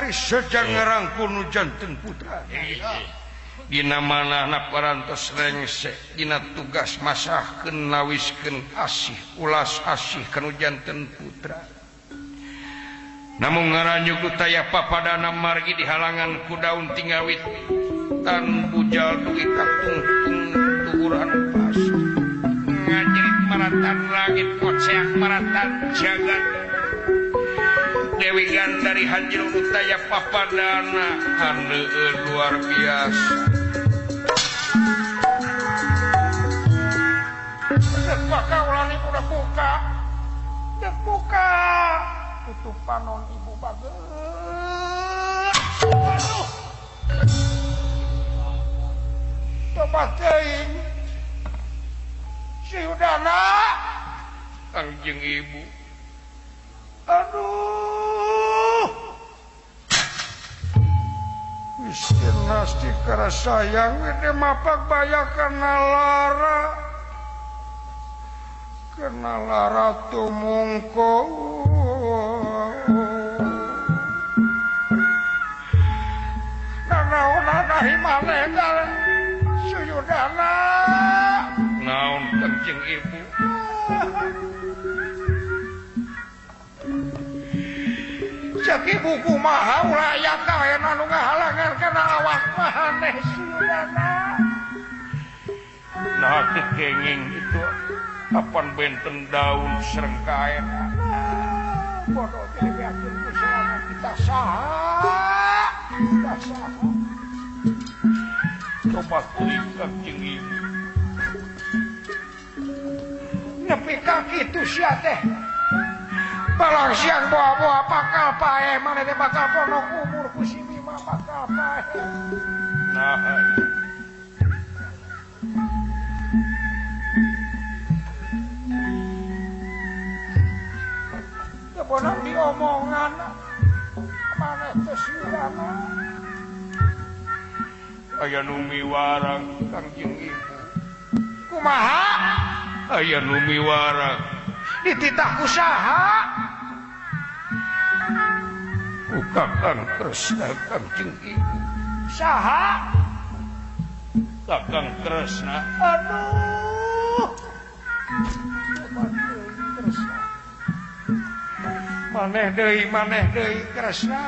Ari sejang ngarang kuno janten putra dina manahna parantos rengsek dina tugas masahkeun nawiskeun asih ulas asih kanu janten putra namun ngaranjuk taya papadana margi dihalangan ku daun tingawit tan bujal dugi katungtung tuguran pas ngajerit maratan langit koceak maratan jagat Dewi Gandari Hanjil Utaya papadana handeueun luar biasa. Dek bakaulan ibu udah buka. Dek buka. Tutup panon ibu bageus. Aduh. Coba teuing. Si Udana kangjeng ibu. Aduh. Miskin nasti kara sayang gede mapak baya kena lara tumungko nanaona nahimane kan Suyudana naon kencing ibu Jaki buku maha ulah aya kaen anu ngahalangan kana awak maneh Suyudana. Nah kenging itu kapan benten daun sereng kaen. Bodoh teh yakin ku selama kita saha. Kita saha. Coba teuing Kangjeng Ibu. Nepi ka kitu sia teh. Balang siang boa-boa bakal pae mana dia bakal ponok umur ku si Bima bakal pae. Nah. Keponang diomongan mana teh Suyudana. Aya nu miwarang Kangjeng Ibu. Kumaha? Aya nu miwarang. Dititah usaha Kakang Kresna Kangjeng Ibu saha Kakang Kresna aduh Kresna maneh deui Kresna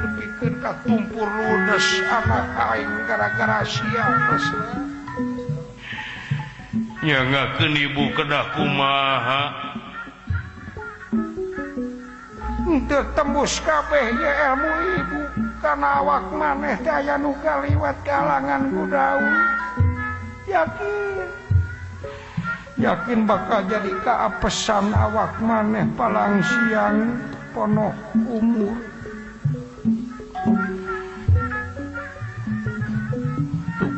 lebihkeun ka tumpur ludes anak aing gara-gara sia Kresna nyangakeun ibu kedah kumaha teu tembus kabeh ye ilmu ibu kana awak maneh teh aya nu kaliwat kalangan ku daun yakin bakal jadi kaapesan awak maneh palang siang ponoh umur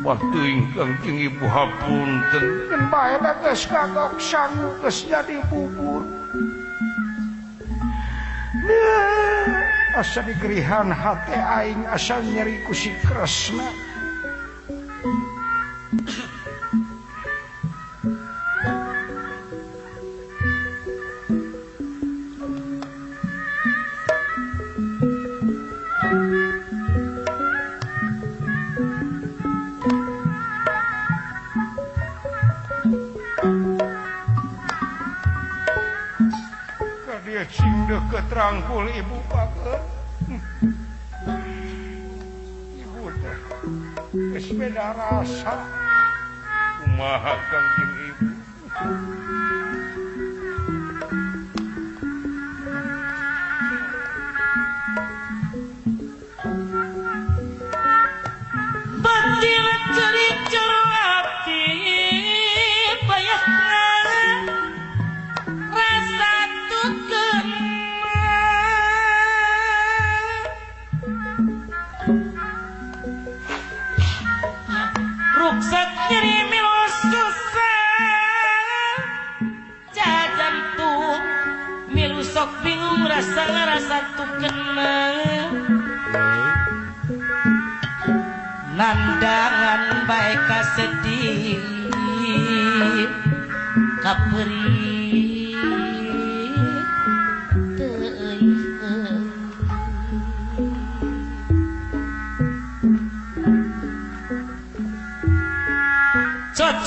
teuing Kangjeng Ibu hapunten ngan bae da geus kagok sangu geus jadi bubur asa digerihan hate aing asa nyeri ku si Kresna dia cing deukeut rangkul ibu bageus ibu teh geus beda rasa kumaha Kangjeng Ibu batin cericur ati bayahna rasa tukeun ruksat nyeri milu susah jajantung milu sok bingung rasa tukeun nandangan bae ka sedih ka perih teuing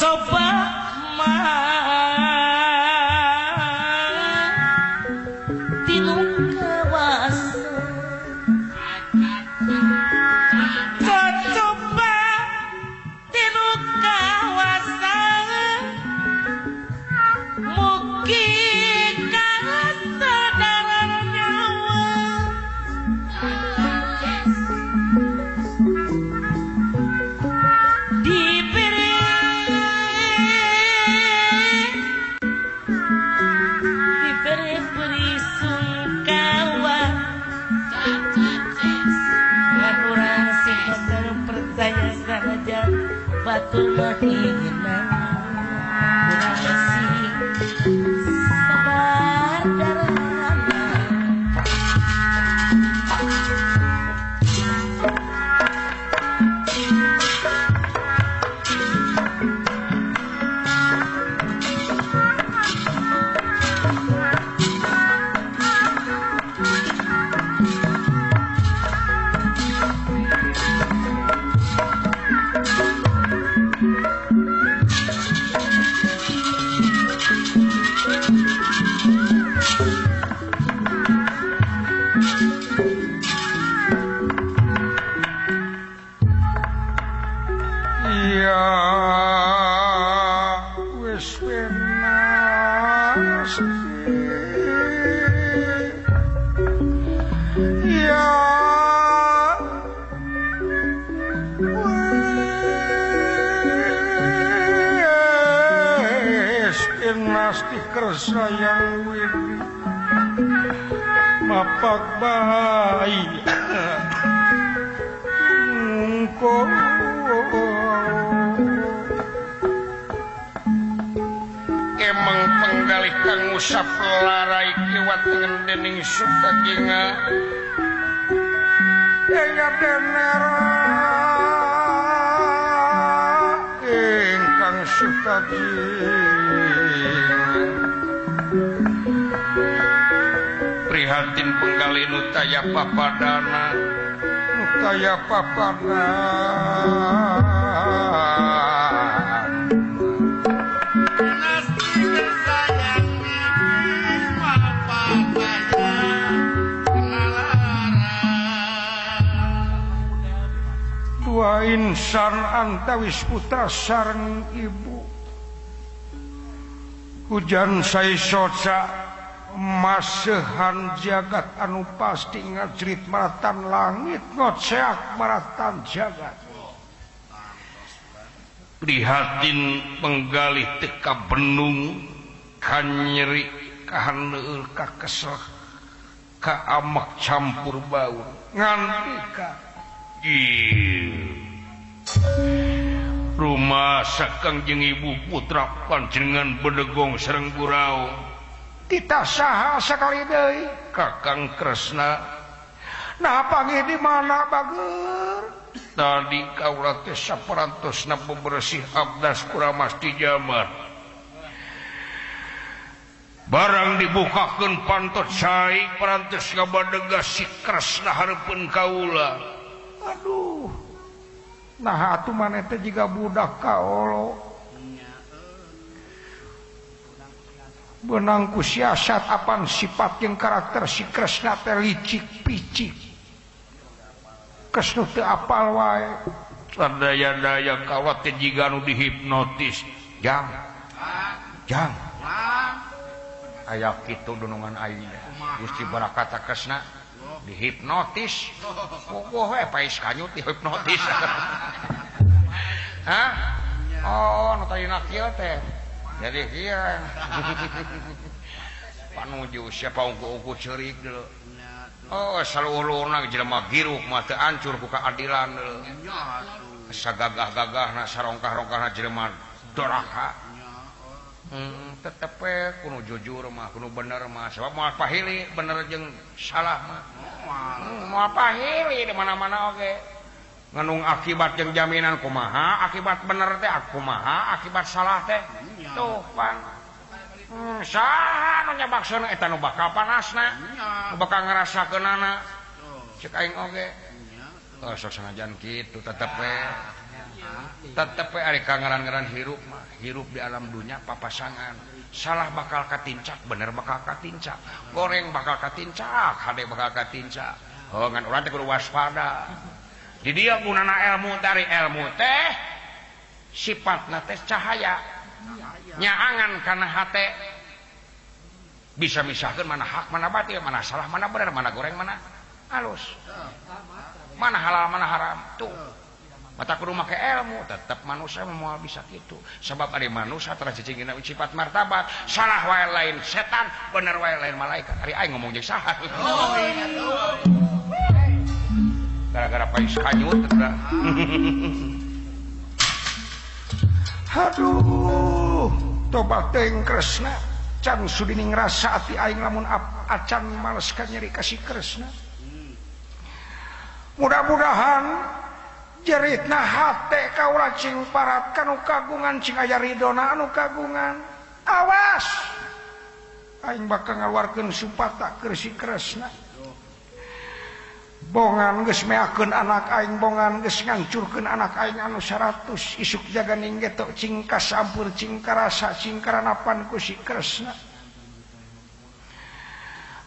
coba tinu kawasa coba tinu kawasa mugi kasadaran nyawa diberi sungkawa ngan sing bener percaya sanaja batul mahina urang sing sabar darana ya wis penas ya wis penas dikersa yang wiri mapak bayi engkau emang penggalih kang usap larai kiwat ngendening sukaginga ya denera ingkang sukaginga prihatin penggalih nutaya papadana nutaya papadana dua insan antawis putra sareng ibu hujan sai soca masehan jagat anu pasti ngajrit maratan langit ngoceak maratan jagat prihatin penggalih teka benung kanyeri kahaneur ka kesel ka amak campur baur nganti ka rumah sakang jeung ibu putra panjenengan bedegong sareng gurau kita saha sakali deui Kakang Kresna nah panggih di mana bager tadi kaula teh saperantosna bebersih abdas kuramas di jaman barang dibukakeun pantot cai parantos ngabadega si Kresna hareupeun kaula aduh nah atuh maneh teh jiga budak kaolo benang ku siasat apan sifat jeung karakter si Kresna teh licik picik kesnu teu apal wae sadaya-daya kawat teh jiga anu dihipnotis jang aya kitu dunungan aing Gusti Barakata Kresna dihipnotis pokoh we pais kanyut dihipnotis hah oh nu tadina kieu teh jadi kieu panuju siapa ungku-ungku ceurik deuleu oh saluhurna jelema giruk mah teu ancur ku kaadilan deuleu sagagah-gagahna sarongkah-rongkahna jelema doraka tetep kudu jujur mah kudu bener mah sabab moal pahili bener jeung salah mah moal pahili di mana-mana oge nganung akibat jeung jaminan kumaha akibat bener teh kumaha akibat salah teh tuh pan saha nu nyabakseun eta nu bakal panasna nu bakal ngarasakeunana cek aing oge sok sanajan kitu tetep tetep ari kangaran-ngaran hirup mah hirup di alam dunia papasangan salah bakal katincak bener bakal katincak goreng bakal katincak hade bakal katincak ngan urang teh kudu waspada di dieu gunana ilmu dari ilmu teh sifatna teh cahaya nyaangan kana hate bisa misahkeun mana hak mana batil mana salah mana bener mana goreng mana halus mana halal mana haram tuh mata kudu make ilmu tetep manusia moal bisa gitu sebab ari manusia tara cicingina sifat martabat salah wae lain setan bener wae lain malaikat ari aing ngomong jeung saha gara-gara pais kanyut udah aduh tobat teuing Kresna can sudini ngrasa ati aing lamun acan males ka nyeri kasih Kresna mudah-mudahan jeritna hate kaula cing parat kanu kagungan cing aya ridona anu kagungan awas aing bakal ngaluarkeun supata keur si Kresna bongan geus meakeun anak aing bongan geus ngancurkeun anak aing anu 100 isuk jaga ninggeto cing kasampur cing karasa cing karanapan ku si Kresna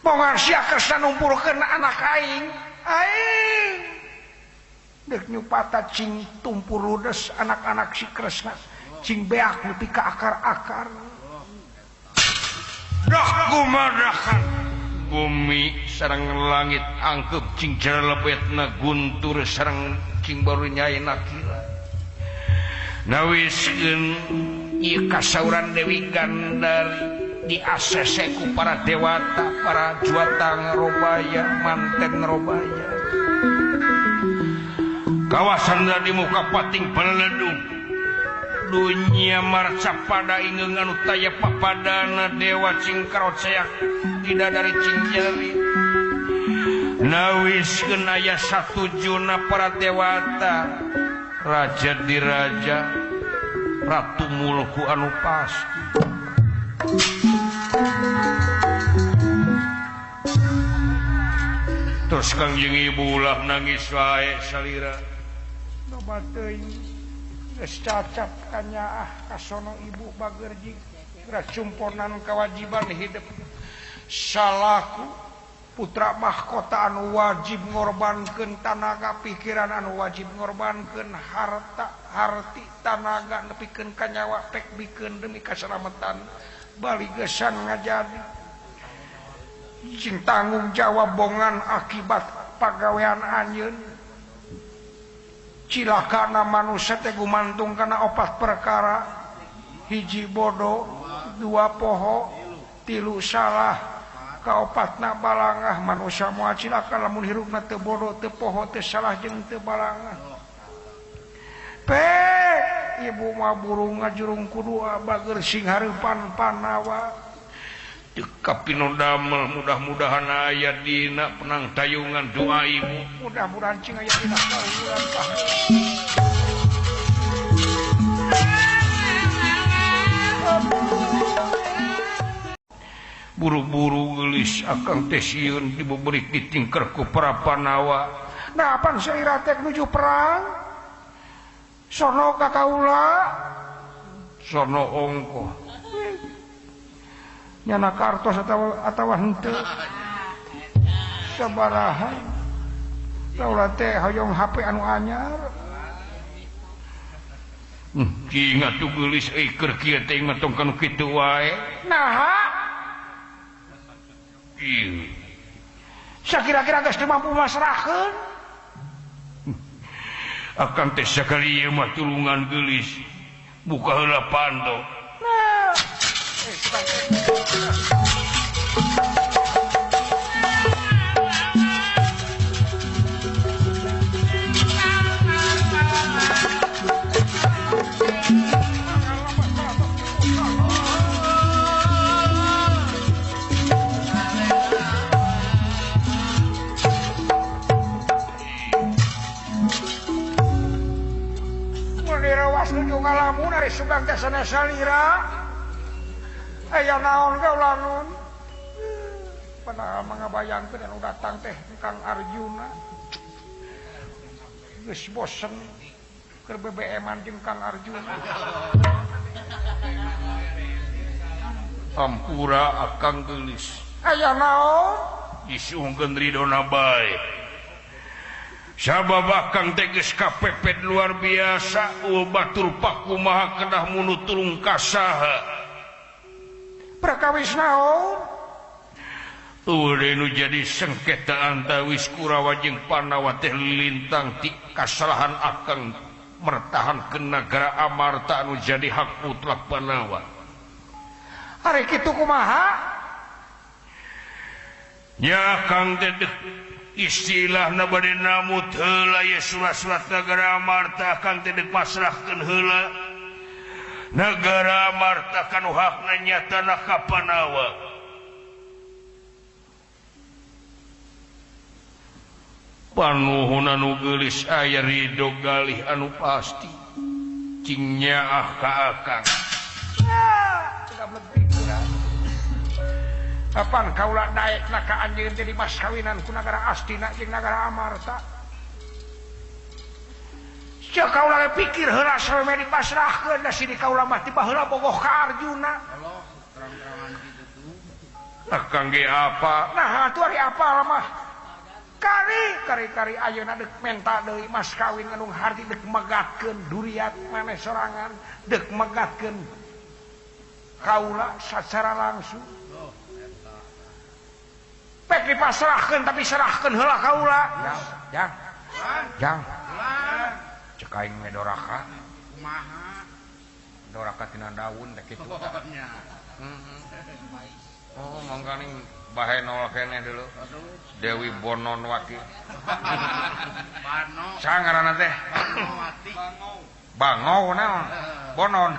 bongan sia Kresna numpulkeun anak aing dek nyupata cing tumpur ludes anak-anak si Kresna cing beak nepi ka akar-akar dah gumadahan bumi sareng langit angkep cing jalebetna guntur sareng cing baru nyai nakila nawiskeun ieu kasauran Dewi Gandari di ACC ku para dewata para juata ngarobaya manten ngarobaya kawasan di muka pating peledung dunia marca pada ingeung anu taya papadana dewa cing karoceak tidak dari cing jeri nawiskeun aya satujuna para dewata raja di raja ratu mulku anu pasti terus kangjeng ibu ulah nangis wae salira loba teuing geus cacat kanyaah kasono ibu bagerji racumponan kewajiban hidup salaku putra mahkota anu wajib ngorbankeun tanaga pikiran anu wajib ngorbankeun harta harti tanaga nepikeun ka nyawa pek bikeun demi kaselamatan bali geusan ngajadi cing tanggung jawab bongan akibat pagawean anjeun cilakana manusia teh gumantung kana 4 perkara hiji bodoh 2 poho 3 salah kaopatna balangah manusia moal cilaka lamun hirupna teu bodoh teu poho teu salah jeung teu balangah ibu mah burung ngajurung kudu bager sing hareupan panawa kapino damel mudah-mudahan aya dina penang tayungan doa ibu mudah-mudahan cing aya dina tayungan buru-buru geulis akang teh sieun dibeurik ditingker ku para panawa nah pan saira teh nuju perang sono ka kaula sono ongko nyana kartos atawa henteu sabaraha kaula teh hoyong HP anu anyar ingat tuh geulis keur kieu teh matong kanu kitu wae naha ieu sakira-kira geus teu mampu masrahkeun akan teh sakali ieu mah tulungan geulis buka heula pantau nah nuju ngalamun ari sugang teh sana salira aya naon ka ulanun padahal mangabayangkeun anu datang teh Kang Arjuna geus bosen ke BBM-an jeung Kang Arjuna. Hampura akang geulis. Aya naon? Disungkeun ridona bae. Sabab akang teh geus kapepet luar biasa, batur pakumaha kedah munu tulung ka saha. Prakawis naon? Nu jadi sengketa antawis Kurawa jeung Pandawa teh lintang ti kasalahan akang mertahankeun nagara Amarta anu jadi hak mutlak Pandawa. Ari kitu kumaha? Nya Kang teh istilahna bade namut heula ye surat-surat nagara Amarta Kang teh deuk pasrahkeun heula. Nagara Amarta kanu hakna nyatana ka Pandawa. Panuhun anu geulis aya ridho galih anu pasti. Cing nyaah ka akang. Kapan kaula daekna ka anjeun teh di mas kawinan ku nagara Astina jeung nagara Amarta. Ceuk kaula pikir heula sawe dipasrahkeun da sini kaula mah tiba heula bogoh ka Arjuna. Akang ge apa? Nah, atuh ari apa mah? Kari ayeuna deuk menta deui mas kawin anu harti deuk megatkeun duriat maneh sorangan deuk megatkeun kaula secara langsung. Pek dipasrahkeun tapi serahkeun heula kaula. Jang. Cek aing me doraka. Kumaha? Doraka tina daun teh kitu. Oh, mangga ning bahe nol keneh dulu. Dewi Bononwati. Bano. Sangaranna teh? Bononwati. Bangau naon? Bonon.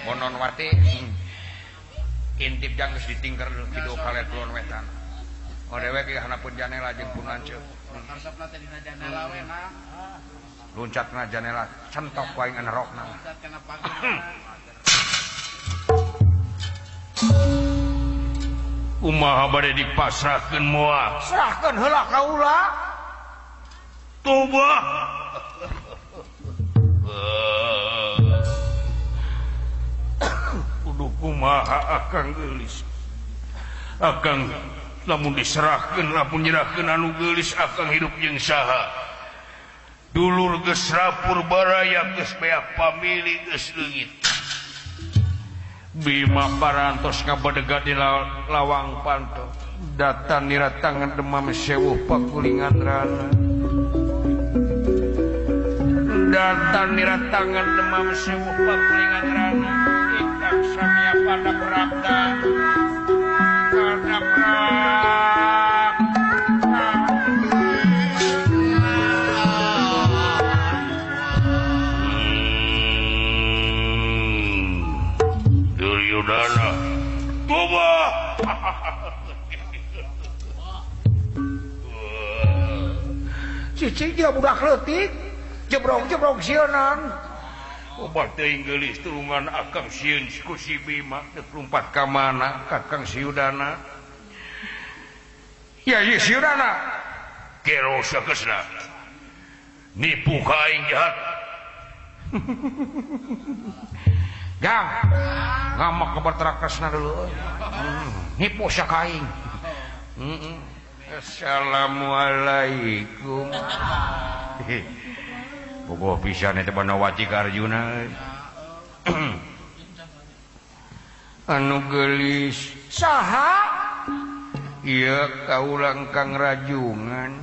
Bononwati. Intip jang geus ditingker kidu kalet kulon wetan. Odewe ge hanapeun janela jeung punanceuk. Karsapna teh dina janela we na. Luncatna janela centok wae ngan rokna. Loncat kana pagar. Kumaha bade dipasrahkeun moal? Serahkeun heula kaula. Toba. Kudu kumaha akang geulis. Akang lamun diserahkeun, lamun nyerahkeun anu geulis akang hidup jeung saha? Dulur geus rapur baraya geus beak pamili geus leungit. Bima parantos ngabadegat di lawang panto. Datan niratangan demam sewuh pakulingan rana. Datan niratangan demam sewuh pakulingan rana. Ikang samia pada berabda. Pada Duryudana. Toba. Cicing dia budak leutik. Jebrong sieunnan. Obat teuing geulis tulungan akang sieun ku si Bima teu lumpat ka mana ka Kang Siudana. Ya ieu Siudana. Kero sakeusna. Nipu ka aing jahat. Jang. Ngamak ke berterakasna dulu. Nipu sakaing. Assalamualaikum. Boboh pisan eta Banawati ka Arjuna. Anu geulis Saha? ieu kaula Kang Rajungan.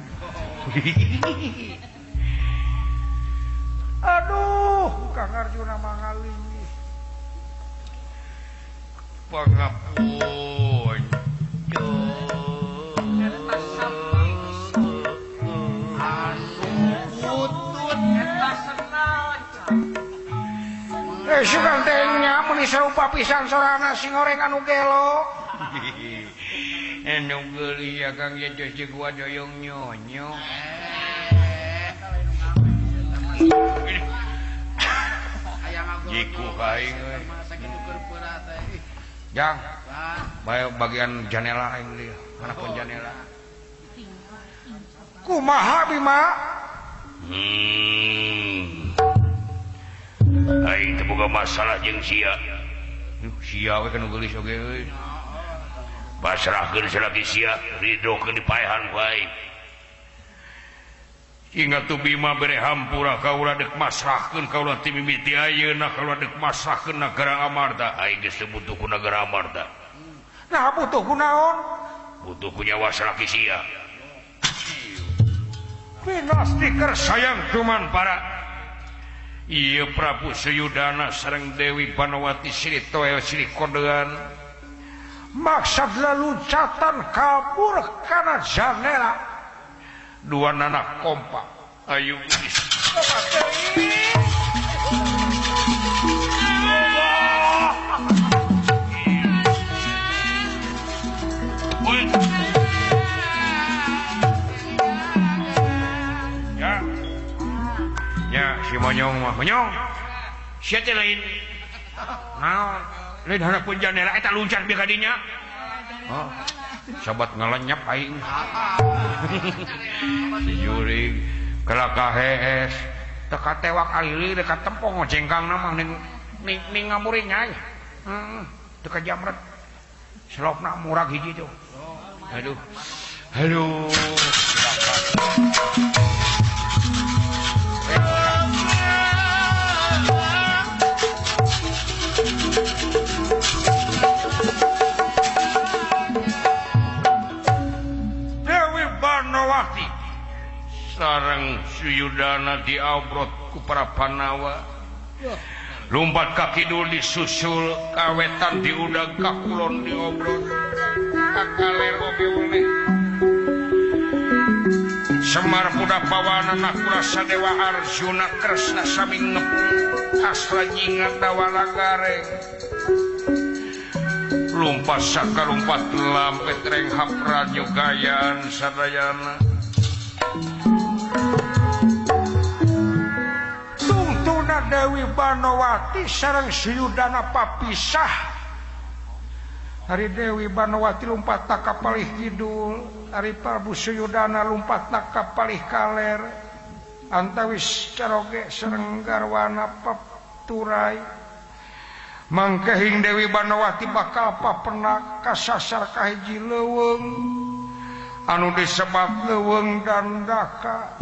Aduh, Kang Arjuna mangalih. Pangapun. Sugan tehnya meni sarupa pisan sorana singoreng anu gelo. Anu geulis ya Kang ye jeung gua doyong nyonyo. Jiku kaing we. Jang. Bae bagian janela aing dia. Hanapeun janela. Kumaha Bima? aing teu boga masalah jeung sia. Sia we kan geulis oge euy. Pasrahkeun salaki sia, ridokeun dipaehan bae. Ingat tu Bima bere hampura kaula dek masrahkeun kaula ti mimiti ayeuna kaula dek masrahkeun nagara Amarta. Aing geus teu butuh ku nagara Amarta. Nah butuh kunaon? Butuh ku nyawa salaki sia. Pinastiker sayang cuman para ieu Prabu Suyudana sareng Dewi Banowati silih toel silih kodean maksud leluncatan kabur kana janela dua anak kompak ayo geus si monyong mah monyong sia teh lain naon lain hana pun janela eta luncat bieu ka dinya oh sabat ngalenyap aing jurig kelaka hees teka tewak alili dekat tempong jengkang na mah ning ngamuring nyai teka jamret selopna murag hiji tuh aduh sareng Suyudana diabrot ku para Panawa lumpat ka kidul disusul kawetan diudag ka kulon diobrot kakaler oge oleh Semar Pudapawana nakula Sadewa Arjuna Kresna sami ngepung asra nyingat dawalagare lumpat sakalumpat lampet reng hapranyo gayan sadayana tungtuna Dewi Banowati sareng Suyudana papisah hari Dewi Banowati lumpat ka palih kidul hari Prabu Suyudana lumpat ka palih kaler antawis caroge sareng garwana paturai mangkehing Dewi Banowati bakal papenak kasasar ka hiji leuweung anu disebat leuweung Dandaka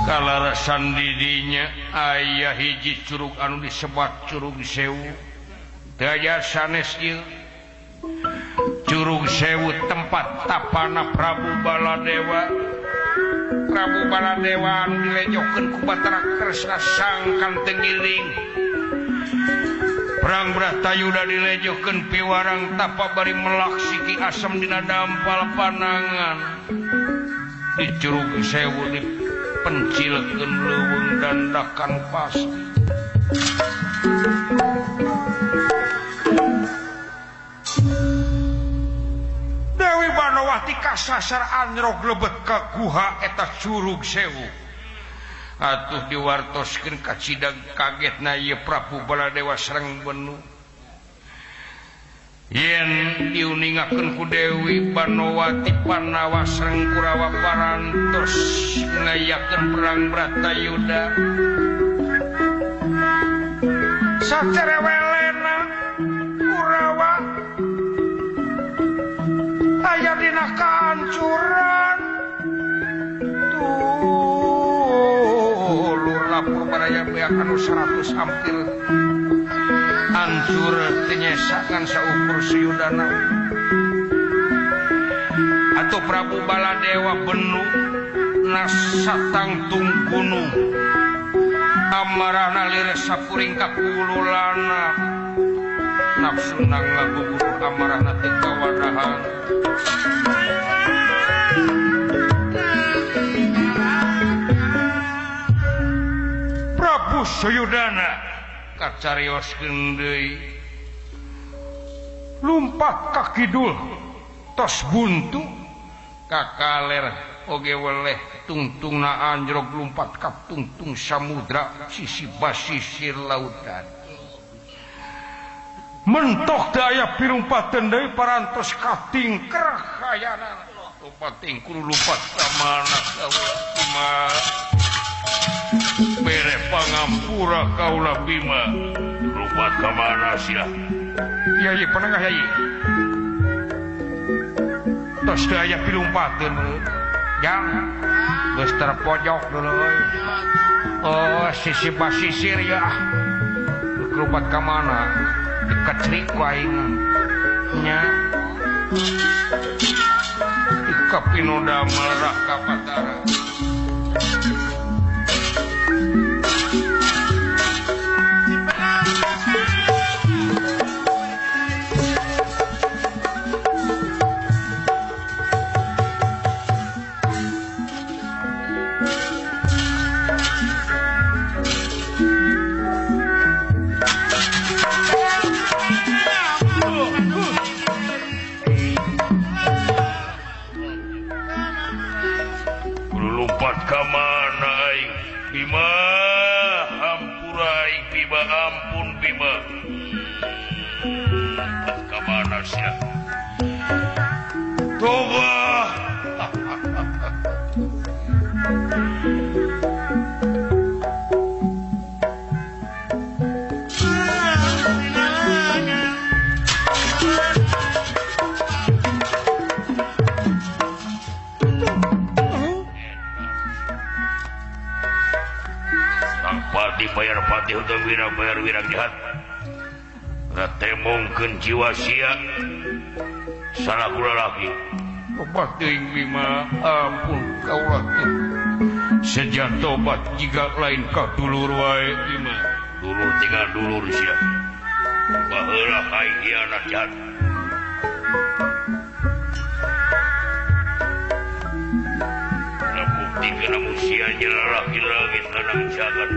kalarasan didinya aya hiji curug anu disebat Curug Sewu daya sanes ieu Curug Sewu tempat tapana Prabu Baladewa anu dilejokeun ku Batara Kresna sangkan tengiring perang Bratayuda dilejokeun piwarang tapa bari melaksiki asam dina dampal panangan di Curug Sewu di pencilkeun leuweung dandakan pasti Dewi Banowati kasasar anjrog lebet ka guha eta Curug Sewu atuh diwartoskeun ka cidang kagetna ieu Prabu Baladewa sareng Benu yen diuningakeun ku Dewi Banowati Panawa sareng Kurawa parantos ngayakeun perang Bratayuda sacerewelena Kurawa aya dina kahancuran lur lapor baraya beak anu 100 hampir hancur tenyesakan saukur Suyudana atau Prabu Baladewa Benu nasatangtung gunung amarahna lir sapuring kakululana nafsuna ngagugur amarahna teu kawadahan Prabu Suyudana kacarioskeun deui lumpat ka kidul tos buntu ka kaler oge weleh tungtungna anjrog lumpat ka tungtung samudra sisi basisir lautan mentok daya pirumpateun deui parantos katingker hayana lumpat tingkul lumpat ka mana bere pangampura kaula Bima rupat ka mana sia Yai penengah Yai tos teu aya pilumpateun jang geus terpojok dulu oh sisi basisir ya rupat ka mana dikecrik ku aing nya kapinoda merak ka Patara Bima ampurai Bima ampun Bima ka mana sia toba bayar patih untuk bayar wirang jahat ngatemongkeun jiwa sia salah kula lagi tobat teuing Bima ampun kaulah sejan tobat jika lain ka dulur wae Bima dulur tinggal dulur sia baheula kai anak jahat bukti kana musia lalaki langit kanang jagat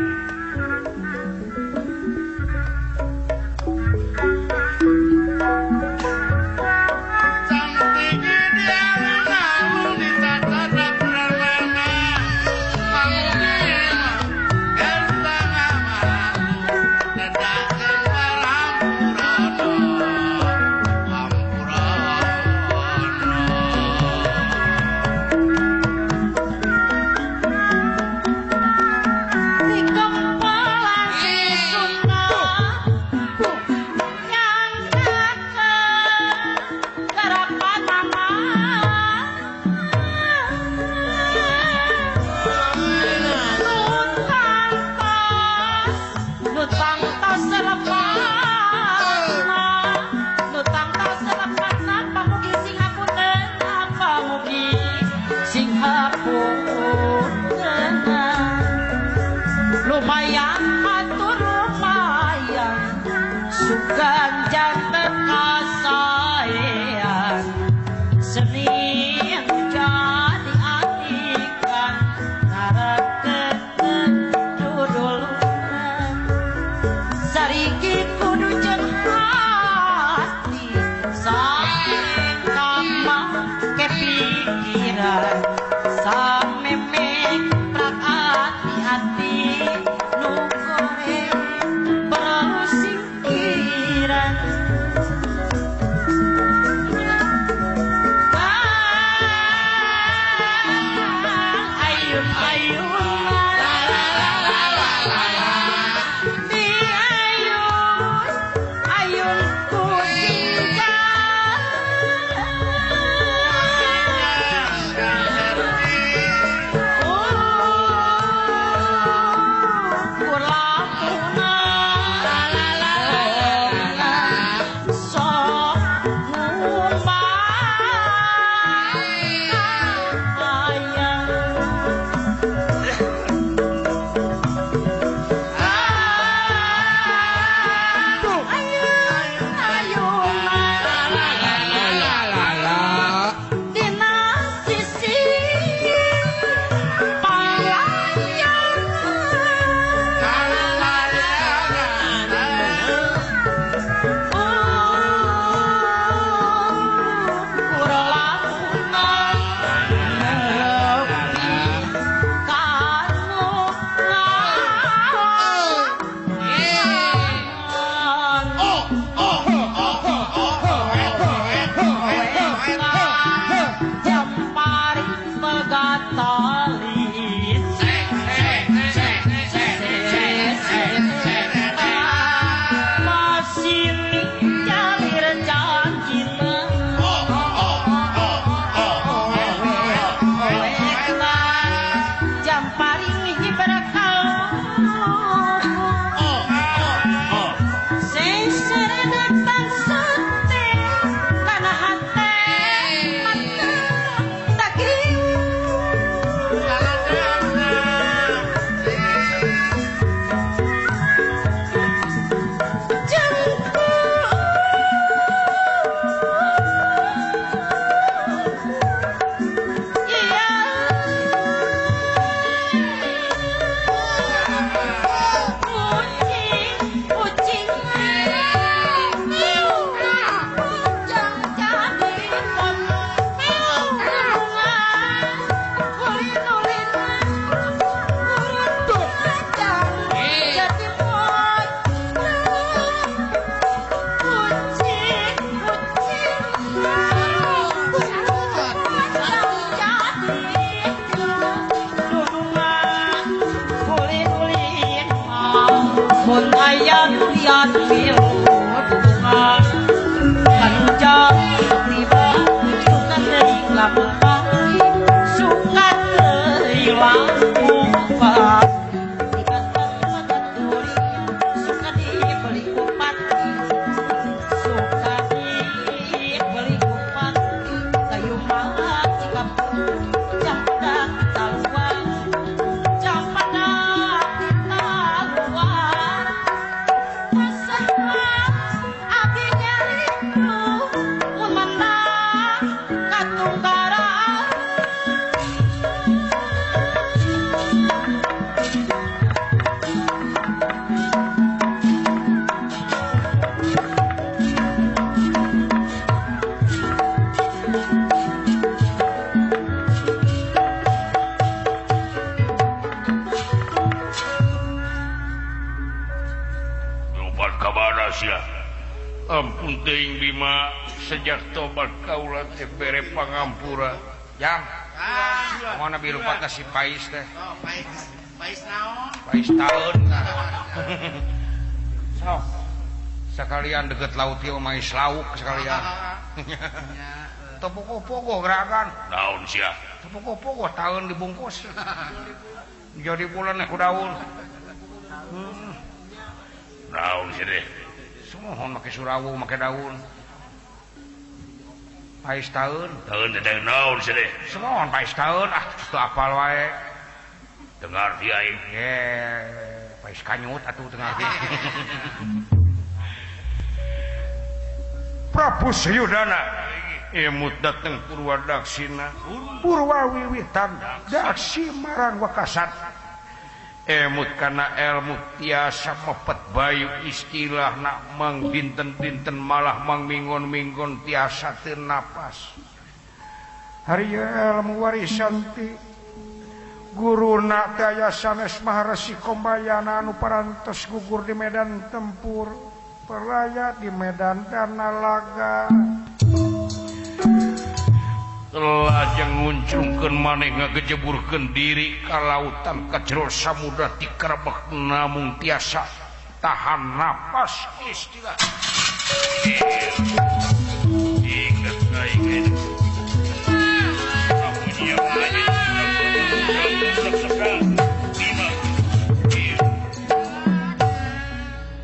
Ampun teuing Bima sejak tobat kaula teh bere pangampura. Jang. Mana biru patah si Pais teh. Oh, pais naon? Pais taun. Sok. Sekalian deket laut ieu mais lauk sekalian. Tepuk-pogo gerakan. Naon sia? Tepuk-pogo taun dibungkus. Jadi bulan ku daun. Naon sia teh? Semohon make surawu make daun. Pais taun. Taun teh naon sia teh? Semohon pais taun teu apal wae. Dengar dia aing. Ye, pais kanyut atuh teu ngarti. Prabu Sayudana emut dateng Purwadaksina. Purwawiwitan daksi marang wakasat. Emut kana ilmu tiasa mepet bayu istilahna mang dinten-dinten malah mang mingon-mingon tiasa teu napas. Hari ilmu warisan ti guruna teh aya sanes Maharesi Kombayana anu parantos gugur di medan tempur, peraya di medan Danalaga. Lajeng nguncungkeun maneh ngagejeburkeun diri ka lautan ka jero samudra ti karebek namung tiasa tahan napas istilah. Ingat aing.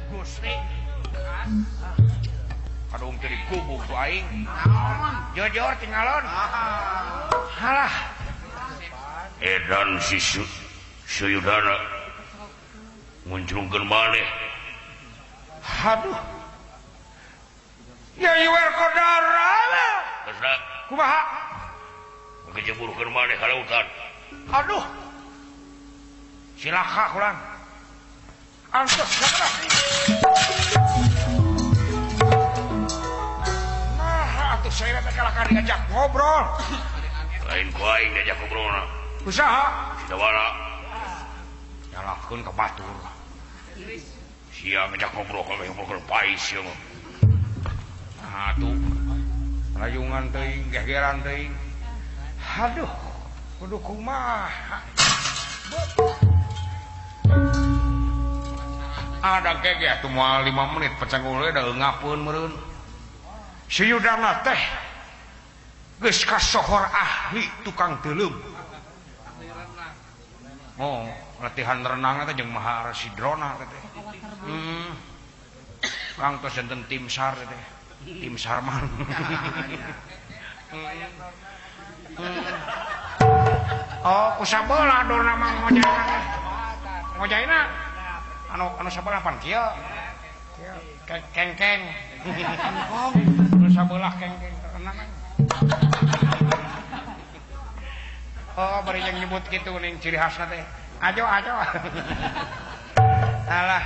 Gusti. Kadung teu dikubuk ku aing. Jojor tinggalon. Halah. Edan si Sayudana nguncungkeun maneh. Aduh. Ya iwer kodara. Geusna Kumaha? ngagejeburkeun maneh ka lautan. Aduh. Silaka kulan. Antos sakra. Nah, atuh saya teh kalaka diajak ngobrol. Lain ku aing diajak ngobrolna. Usaha Sabara nyalakeun ka batur. sia ngajak ngobrol ka ngobrol pais ieu mah. Nah, atuh. Rayungan teuing, gegeran teuing. Aduh, kudu kumaha. Ada kege atuh moal 5 menit pecanggul da eungapeun meureun. Sayudana teh geus kasohor ahli tukang teuleum. Oh, latihan renang teh jeung Maharesi Drona teh. Kang tos enten tim SAR teh. Tim Sarman. Oh, kusabeula dona mang ngojaina. Ngojaina anu sabelah pan kieu. Kengkeng. Anu sabelah kengkeng renang. Oh, bari yang nyebut kitu ning ciri khasna teh. Ajo. Alah.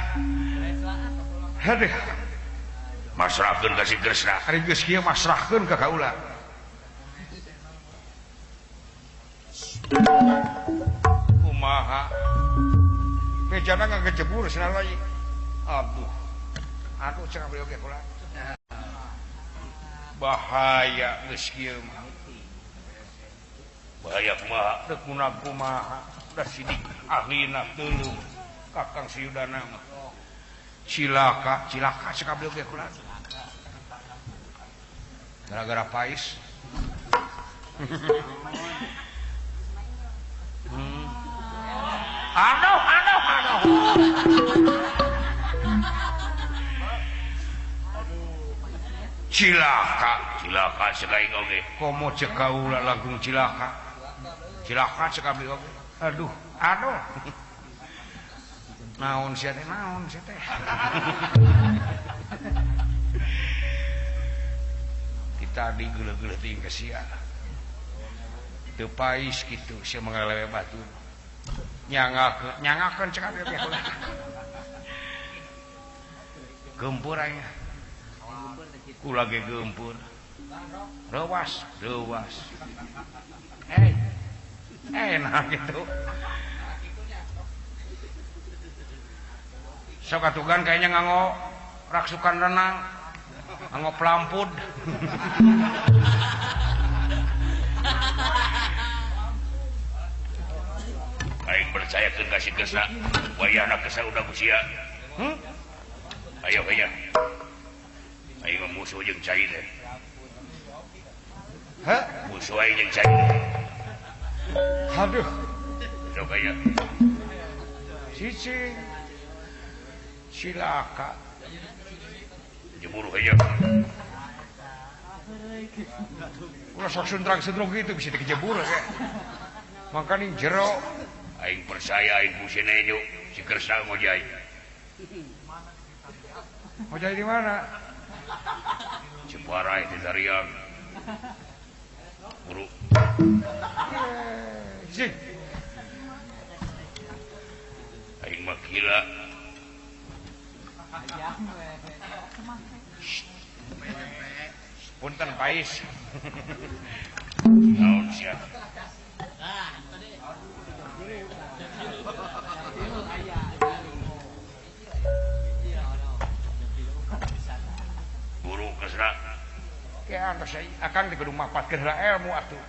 Aduh. Masrahkeun ka si Kresna. Ari geus kieu masrahkeun ka kaula. Kumaha? Mejana ngagejebur cenah lagi. Aduh cenah beliau ge kula. Bahaya geus kieu mah. Bahaya kumaha? Deuk munag kumaha? Da sidik ahlina teuleum Kakang Sayudana mah. Cilaka cenah beliau ge kula. Gara-gara pais. Aduh. Cilaka sekaing oge. Komo cek kaula langkung cilaka cek abdi oge. Aduh. Naon sia teh? Kita digeuleuh-geuleuh ting ka sia. teu pais kitu sia mangalewe batu nyangakeun cek abi ulah gempur aya ulah ge gempur rewas enak gitu sok atugan kayaknya nganggo raksukan renang nganggo pelampud aing percayakeun ka si Kesna wayahna Kesna udah usia ayo kayaknya aing musuh jeung cai teh musuh aing jeung cai aduh sok aya cicing silaka jeburu aja ulah sok suntrang-suntrung gitu bisa dikejebur kayak makanya jero aing percaya aing pusing nyu si Kesna ngojai mau jadi di mana Ciparai di Tariang guru sih aing mah gila punten pais naon sia guru Kesna kayak antos akan di gedung mapatkeun heula ilmu atuh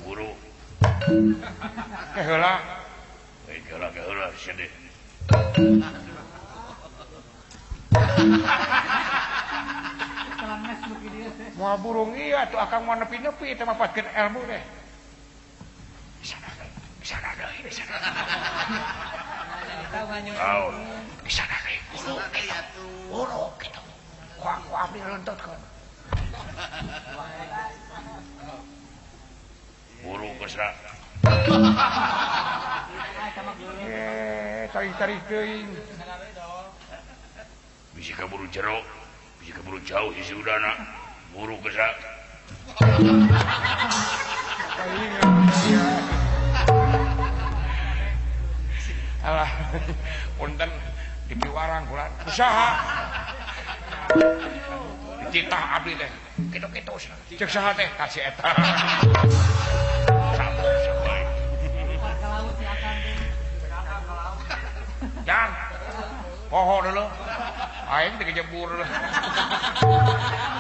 guru heula heula sedih mau burung iya tuh akan mau nepi-nepi itu mapatkeun ilmu deh bisa ada tahu bisa ada guru gitu ku abdi runtut kan guru Kesna tarik teuing bisa kaburu jero bisa kaburu jauh isi udana guru Kesna alah punten dipiwarang kula usaha dicitah abdi teh kitu-kitu cek saha teh kasih eta jangan poho dulu aing teh kejebur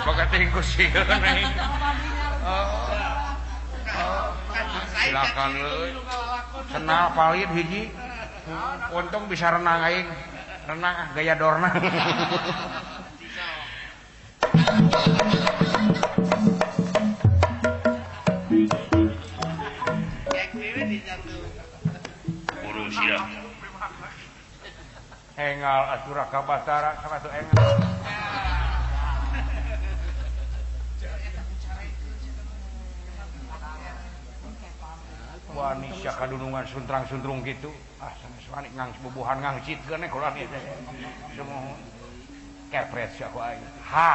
boga tingkus sieun aing silakan euy senal palit hiji untung bisa renang aing renang gaya dorna guru sia engal atura ka Batara sama tuh engal wani sia kadunungan suntrang-suntrung gitu sanes wani ngang bubuhan ngangcitkeun kula ieu teh semua kepret sia ku aing ha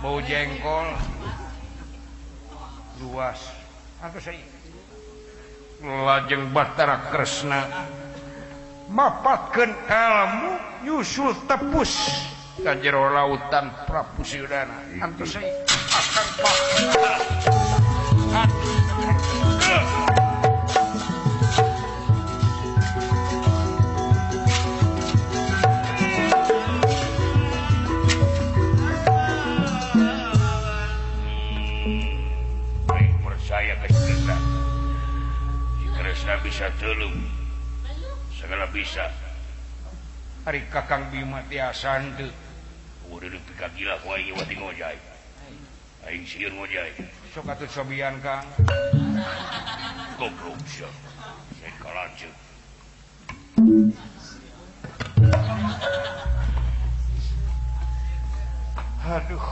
bau jengkol luas atau saya lajeng Batara Kresna mapatkeun ilmu nyusul tepus ka jero lautan Prapusiudana antos saya akan pak bisa telung segala bisa hari Kakang Bima tiasan teu udah dipika gila ku aing wati ngojai aing sieun ngojai sok atuh sobian Kang goblok sia saya kalanceuk aduh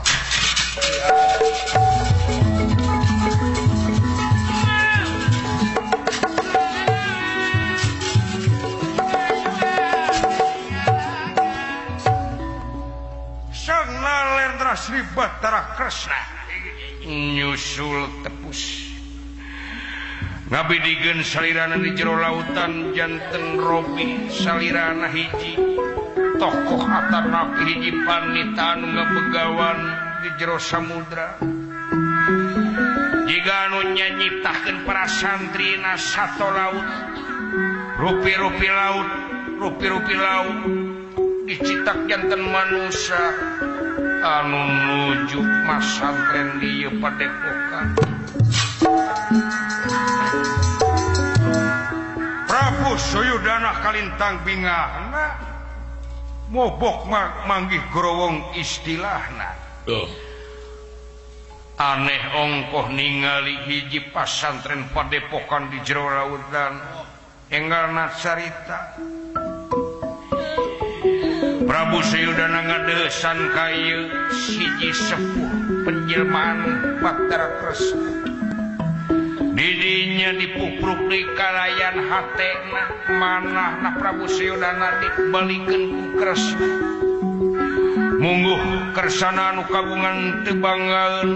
Nalendra Sri Bathara Kresna nyusul tepus ngabidikeun salirana di jero lautan janten Robi salirana hiji tokoh atarna hiji panita anu ngabegawan di jero samudra jika anu nyanyiptakeun para santrina sato laut rupi-rupi laut dicitak janten manusia anu nuju masantren di Padepokan. Prabu Suyudana kalintang bingahna mobok manggih growong istilahna. Aneh ongkoh ningali hiji pasantren Padepokan di jero lautan enggalna carita Prabu Suyudana ngadesan kayu siji sepuh penjelmaan Bathara Kresna didinya dipupruk di kalayan hatena manahna Prabu Suyudana dibalikeun ku Kresna mungguh kersana anu kagungan teu banggaeun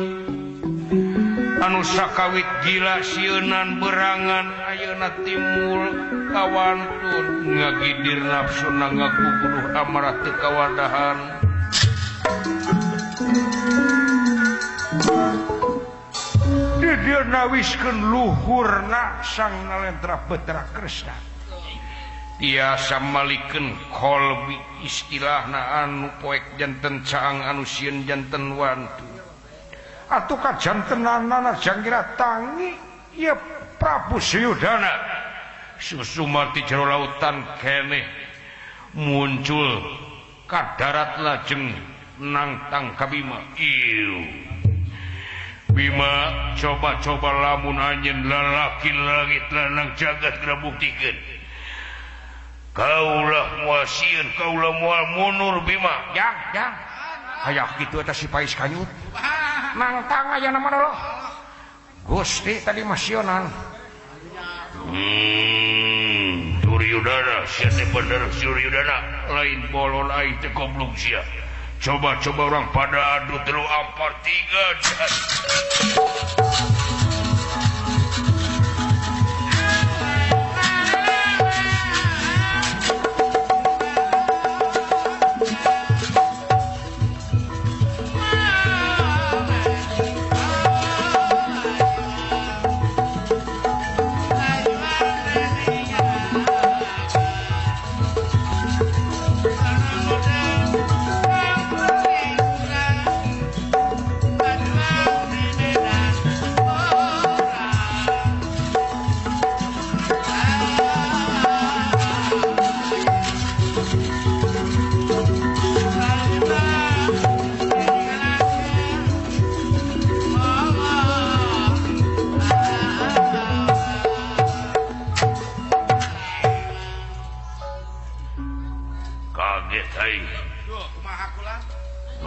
anu sakawit gila sieunan berangan ayeuna timbul kawantun ngagidir nafsuna ngaguguduh amarah teu kawadahan dia nawiskeun luhurna sang Nalendra Bathara Kresna tiasa malikeun kolbi istilahna anu poek janten caang anu sieun janten wantu atuh kajantenanana jangkira tangi ya Prabu Suyudana susumati jero lautan keneh muncul ka darat lajeng nangtang ka Bima ieu Bima coba-coba lamun anjeun lalaki langit lanang jagat geura buktikeun kaulah moal sieun kaulah moal munur Bima jang aya kitu eta si Pais Kanyut nangtang aja nama dulu Gusti tadi masionan Suryudana siapa bener Suryudana lain bolon lain teh goblok sia coba-coba orang pada adu telu ampar tiga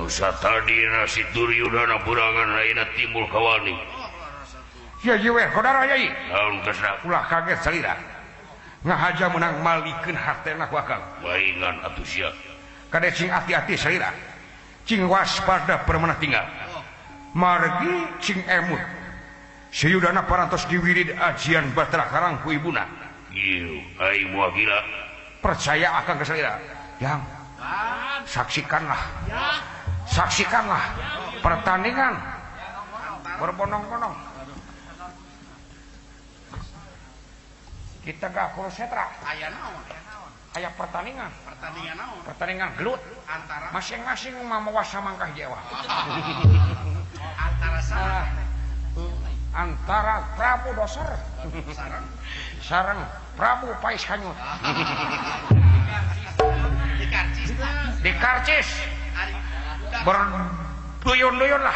Satadina si Duryudana berangan lainna timbul kawani. Ya we saudara yai. Naon kesna? Ulah kaget salira. Ngahaja menang malikeun hartena ku akang. Baingan atuh sia. Kade cing hati-hati salira. Cing waspada permanah tinggal. Margi cing emut. Suyudana parantos diwirid ajian Bathara Karang ku ibuna. Ieu ai moal gila. Percaya akang ke salira. Yang saksikanlah. Saksikanlah pertandingan berbondong-bondong. Kita gak kurusetra. Aya naon? Aya pertandingan. Pertandingan naon? Pertandingan gelut. Antara masing-masing mamawa samangkah jawa. antara sarang. Antara Prabu Doser sareng Prabu Pais Kanyut. Di karcis. Berduyun-duyun lah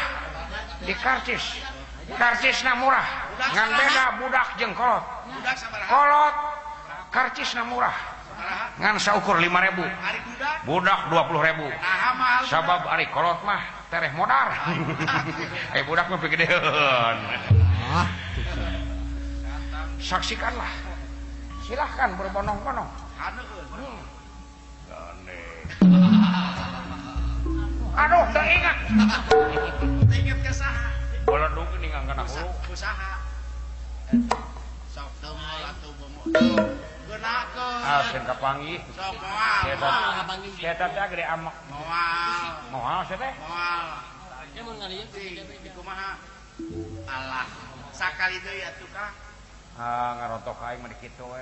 di karcisna murah ngan beda budak jeung kolot karcisna murah ngan saukur 5.000 budak 20.000 sabab ari kolot mah tereh modar budak mah pigedeun saksikanlah silahkan berbondong-bondong aduh tak ingat Ingat ke saha? bola dong ini nggak kena hulu. Usaha. Sok teu atuh bomo. Genakeun. Asen kapanggih. Sok moal. Eta teh gede amak. Moal teh. Moal. Ya mun ngalieu di kumaha? Allah. Sakali deui atuh Kang. Ngarontok aing mah di kitu we.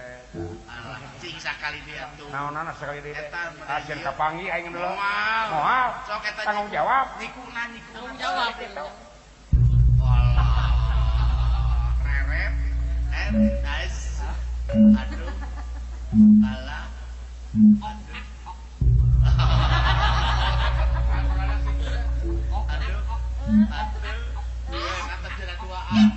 Allah, cing sakali deui atuh. Naon-naon sekali deui teh. Eta Asen kapanggih aing dulu. Moal. Moal. Sok eta Tanggung jawab. Nikuna. Tanggung jawab. Allah. Rerep. Nice. Aduh. Allah. Aduh. Kata tidak duaan.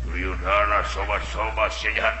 Duryodhana sobat-sobat sehat.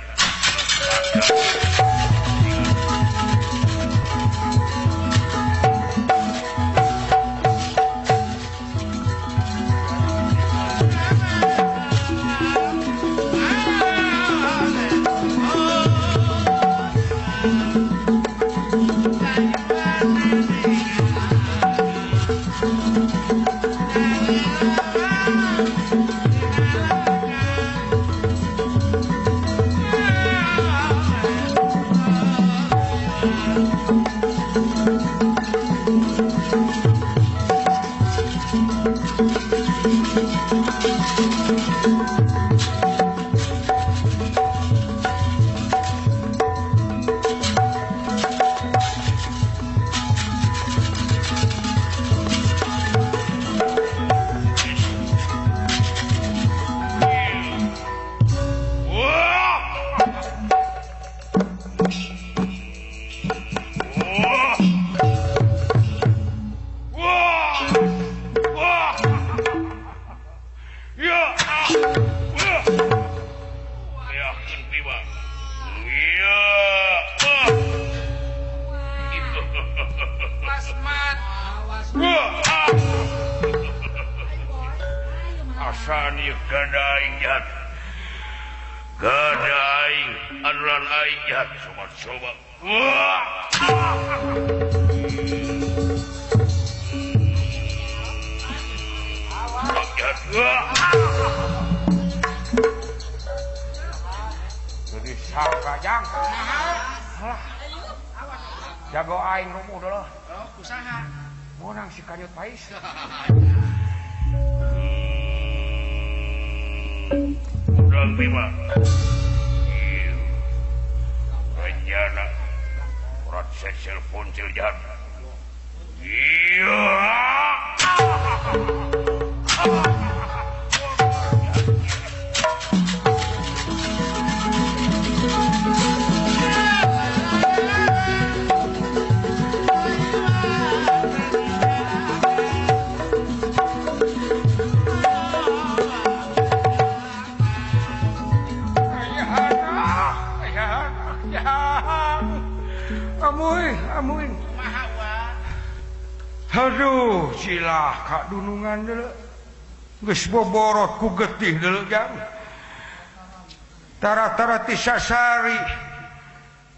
Asan ieu gadaing jahat. Gadaing anulan aing jahat sobat-sobat. Jadi sangka jang. Jago aing rumu dulu. Oh, usaha. Monang si Kanyut Pais. Udang bima. Ieu. Rencana. Urat sesel poncil jahat. Iya. Amuy. Kumaha wa? Aduh, cilah kak dunungan dulu. Geus boborot ku getih dulu jang. Tara-tara tisasari.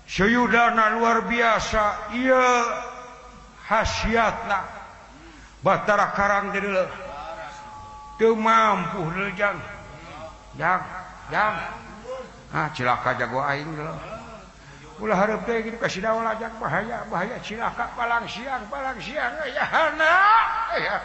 Sayudana luar biasa. Iya khasiatna. Batara karang dulu. Teu mampu dulu jang. Jang. Ah, cilaka jago aing dulu. Ulah hareup teh kitu kasih daun lajak bahaya cilaka palang siang ya hana. Ya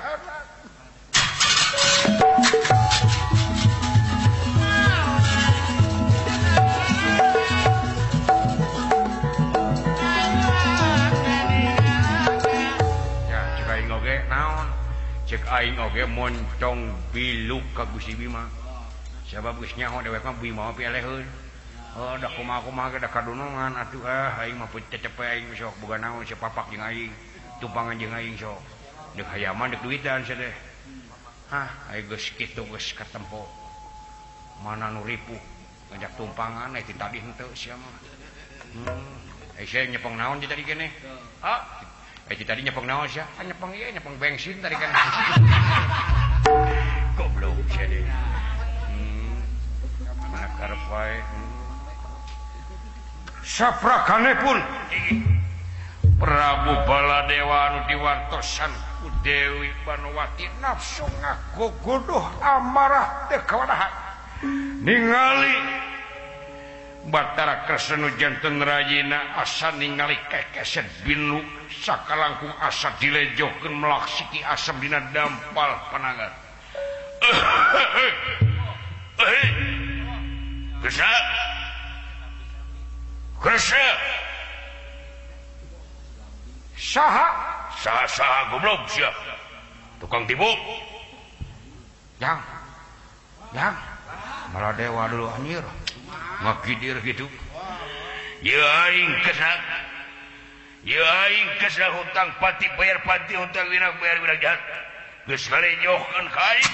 cek aing oge naon? Cek aing oge moncong biluk ka Gusti Bima. Sabab geus nyaho dewek mah Bima pialeheun. Oh, dah kumaha ge da kadunungan atuh aing mah cecepe aing sok boga naon si papak jeung aing, tumpangan jeung aing sok. Deuk hayaman deuk duitan sia teh. Hah, aing geus kitu geus katempo. Mana nu ripuh ngajak tumpangan tadi henteu sia mah. Sia nyepeng naon di tadi keneh? Ah, tadi nyepeng naon sia? Nyepeng ieu nyepeng bensin tadi kan. Goblok sia deh. Mana karep wae. Saprakanepun Prabu Baladewa anu diwantosan ku Dewi Banowati nafsu ngagogodoh amarah teu kawadahan ningali Batara Kresna janten rajina asa ningali kekeset binlu sakalangkung asa dilejokeun melaksiki asam dina dampal panangan. Kresna saha goblok sia tukang tipu yang Baladewa dulu anjir ngakidir gitu ya aing kesna hutang pati bayar pati hutang wirang bayar jahat geus ngalejohkeun ka aing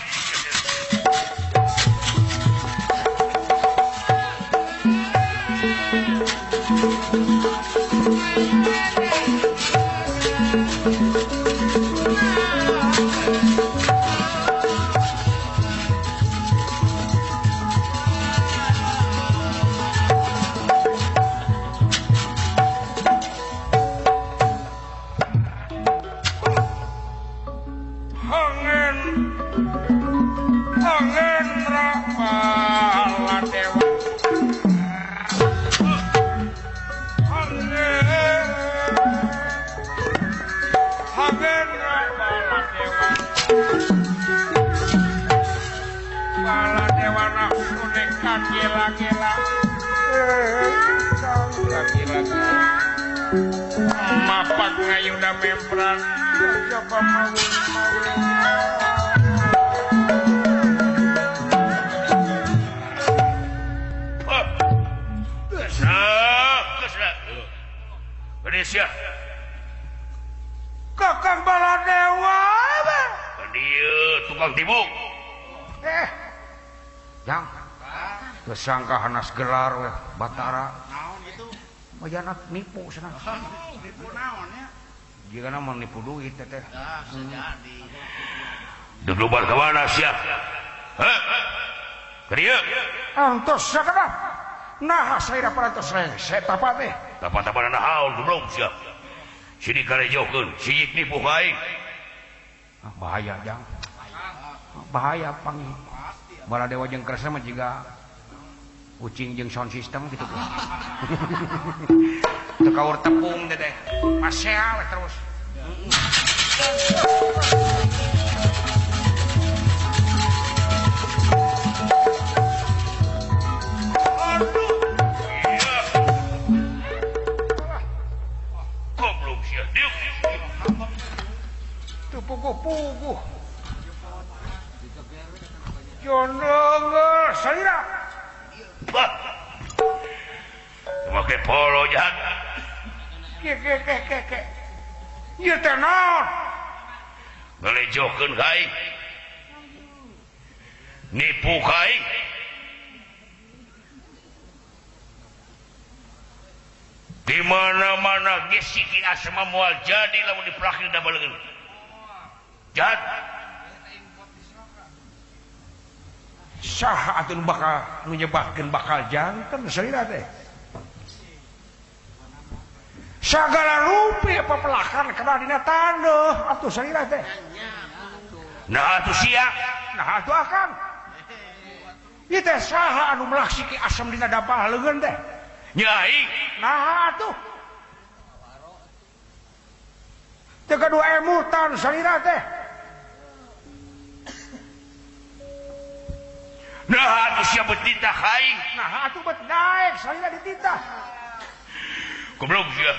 mapak ngayuda membran coba mau kesna Indonesia Kakang Baladewa dia tukang tipu yang kesangka hanas gelar we Batara naon itu mojana nipu cenah nipu naon ya jika nama nipu duit teh jadi duduk ka mana sia heh kerieu antos sakana nah saya parantos saya tapa teh tapa-tapa nahaul goblok sia sini kalejokeun sijik nipu ka aing bahaya jang bahaya pangi Baladewa jeung Kresna mah jiga kucing jeung sound system gitu kan. Teu kaur tepung teh masea we terus. Aduh. Iya. Goblok sia diuk. Teu puguh-puguh. Jondong salira. Bah. Make polo jahat. Ke. Ieu teh naon? Ngalejokeun ka aing. Nipu ka aing. Di mana-mana geus siki asma moal jadi lamun diprakir da baleun. Jahat. Saha atuh bakal nu nyebabkeun bakal janten salira teh. Sagala rupi papelakan kana dina tandeuh atuh salira teh. Nah atuh sia, Nah atuh akang. Ieu teh saha anu melaksiki asam dina dampal leungeun teh? Nyai. Nah atuh. Teu kadua emutan salira teh. Nah atuh sia betitah ka aing. Nah atuh bet daek salira dititah. Goblok sia.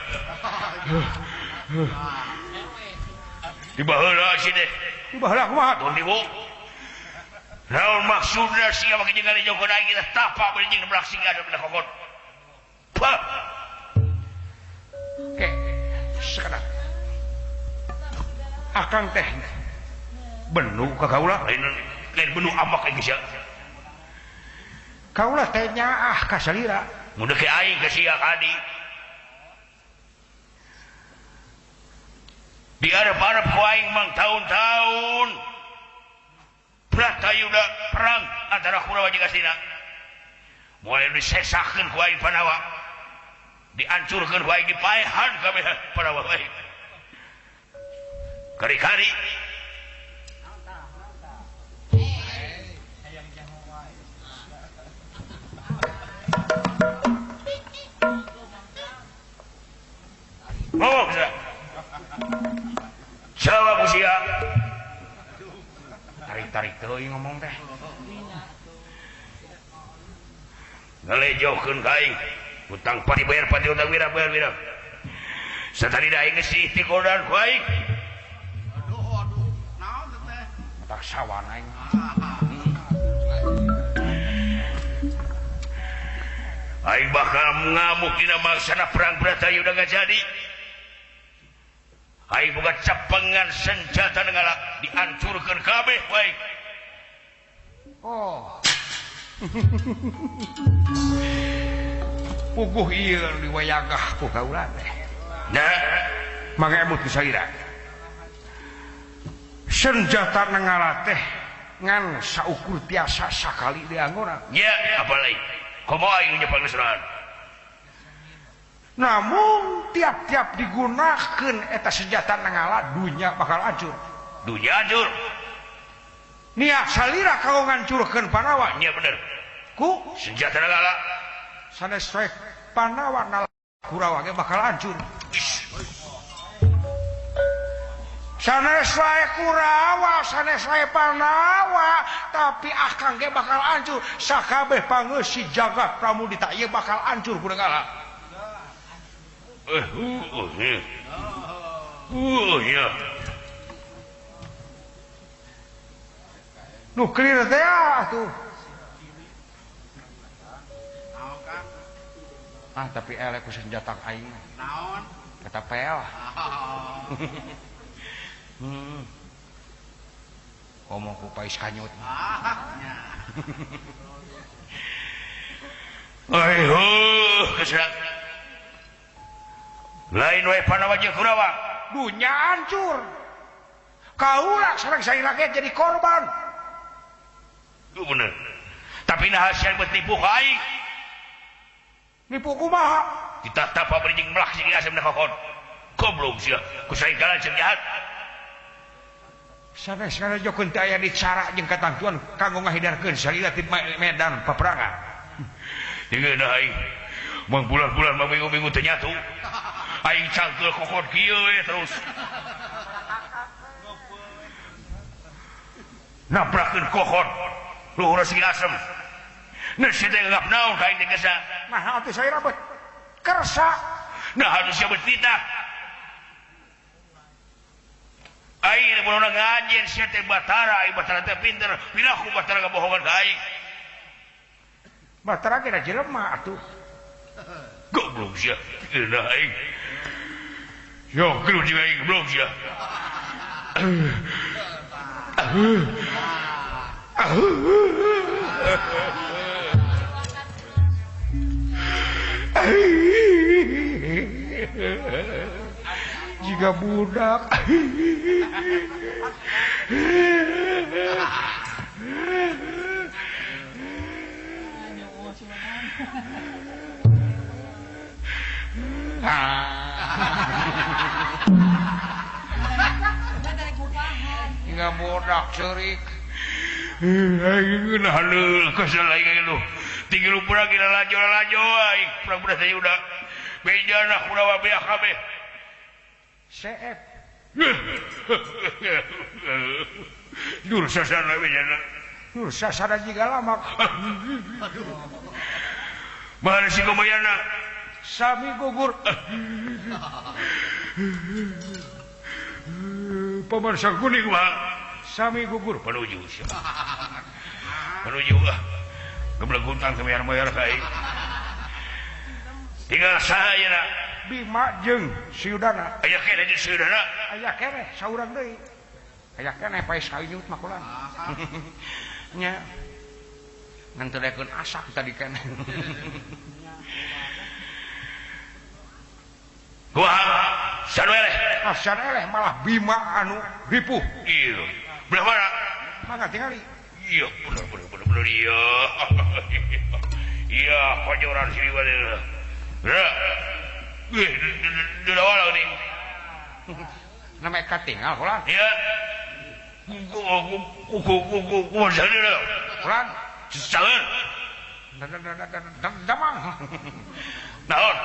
Di baheula sini. Di baheula kumaha? Tuh nibu. Naon maksudna sia make jeung ngalejokeun aing teh tapa beureum jeung melaksiki ada benda kokot. Bah. Oke. Sekarang. Akang teh benu ka kaula. Lain benu amak aing sia. Kaula teh nyaah ka salira. Mun ke aing ke sia ka adi. diarep-arep ku aing mang tahun-tahun Bratayuda perang antara Kurawa jeung Astina mulai disesakeun ku aing Panawa dihancurkeun ku aing dipaehan kabeh Panawa bae kari-kari ngomong sa Jawa usia tarik-tarik teuing ngomong teh ngalejokeun ka aing utang padi bayar padi utang wira satari da aing geus istiqodan ku aing aduh naon teh tak sawan aing aing bakal ngamuk dina maksana perang Bratayuda gak jadi aing boga capengan senjata nengalak dihancurkeun kabeh baik oh puguh ieu diwayagah ku kaula teh nah mangga emut ku saira senjata nengalak teh ngan saukur tiasa sakali dianggona ya apalagi kumaha aing nyepang serangan namun tiap-tiap digunakan eta senjata nangala dunya bakal hancur dunya hancur niat salira kau ngancurkeun Panawa nya bener ku senjata nangala sanes we Panawa nal Kurawa ge bakal hancur sanes we Kurawa sanes we Panawa tapi akang ge bakal hancur sakabeh pangeus si jagat pramudita ieu bakal hancur ku nangala ya. Nuklir teh atuh. naon Kang Tapi elek ku senjata aing. naon Kata pel. Ngomong ku pais kanyut. nya Kesak. Lain wae Panawa jeung Kurawa. Dunya hancur. Kaula sareng saila ge jadi korban. Itu bener. Tapi nah hasil buat tipu ka aing. Nipu kumaha? Ditatap abri jeung melah jeung asem na kokon. Goblok sia. Ku sainggalan jeung jahat. Sanes ngarajokeun teh aya di cara jeung katantuan kanggo ngahidarkeun salila ti medan paperangan. Jeung nah aing mung bulan-bulan minggu-minggu teu nyatu. Aing cangkeul kokon kieu we terus. Nabrakeun kokon. Luhur sing asem. Nasi teh ngap naon ka aing teh gesa. Nah, atuh saira bet kersa. Nah harus siapa titah. Aing bener ngajen sia teh Batara, aing Batara teh pinter. Pilahu Batara kabohongan ka aing. Batara kira jelema atuh. Goblok sia. Nah aing. Yo, kudu jeung aing goblok sia. Jika budak Hingga budak ceurik. Aing nahaneuh kesel aing lu. Tinggi lu pura kira lajo aing perang Bratayuda. Bejana Kurawa beak kabeh. CF Dur sasana bejana. Nur sasana jiga lama. Mana si kumayana? Sami gugur. Paman sang kuning mah. Sami gugur. Menuju sia. Menuju gebleguntang bayar-bayar ka aing. Tinggal saya na. Bima jeung Siudana. Aya keneh di Siudana. Aya keneh saurang deui. Aya keneh paes kayut makulan. Nya. Ngan teu daekeun asak tadi keneh. Kumaha? Sanueleh. Asian eleh malah Bima anu ripuh. Iya. Belah mana? Mangga tingali. Iya, bener iya. Iya, kojoran sini wae. Ra. Di awal nih. Nama katingal kulan. Iya. Ku jadi dah. Kulan. Sesalan. Damang. Naon?